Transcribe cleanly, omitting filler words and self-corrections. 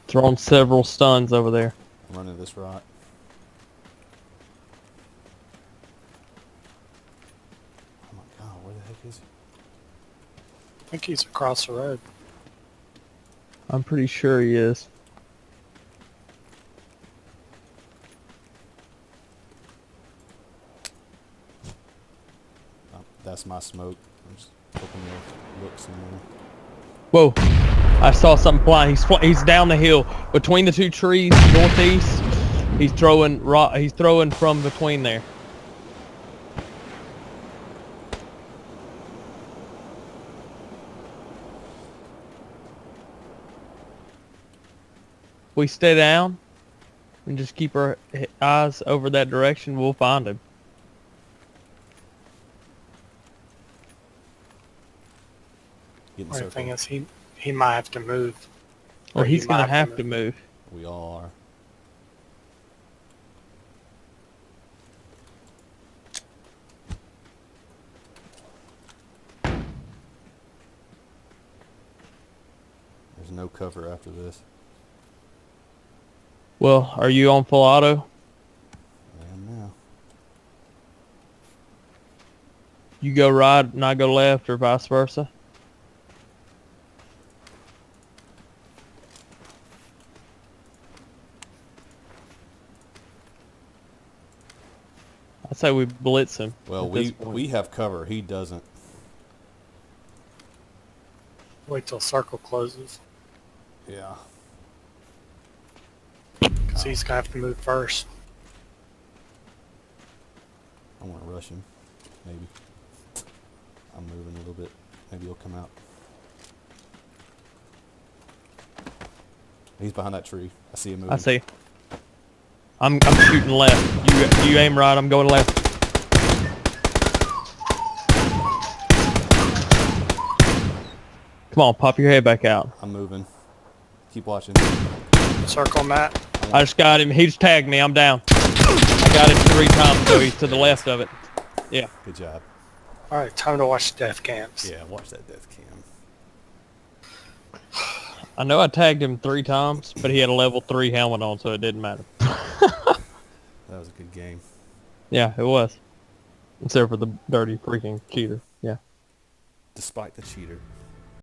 Throwing several stuns over there. I'm running this rock. Oh my god, where the heck is he? I think he's across the road. I'm pretty sure he is. Oh, that's my smoke. I'm just hoping he'll look somewhere. Whoa! I saw something flying. He's down the hill between the two trees northeast. He's throwing He's throwing from between there. We stay down and just keep our eyes over that direction. We'll find him. Getting The thing circled. is, he might have to move. Well, Or he he's gonna might have to move. We all are. There's no cover after this. Well, are you on full auto? I am now. You go right and I go left, or vice versa? I'd say we blitz him. Well, we have cover. He doesn't. Wait till circle closes. Yeah. Because he's going to have to move first. I want to rush him. Maybe. I'm moving a little bit. Maybe he'll come out. He's behind that tree. I see him moving. I see. I'm shooting left. You aim right. I'm going left. Come on, pop your head back out. I'm moving. Keep watching. Circle Matt. I just got him. He just tagged me. I'm down. I got him 3 times, so he's to the left of it. Yeah. Good job. Alright, time to watch death cams. Yeah, watch that death cam. I know I tagged him 3 times, but he had a level 3 helmet on, so it didn't matter. That was a good game. Yeah, it was. Except for the dirty freaking cheater. Yeah. Despite the cheater.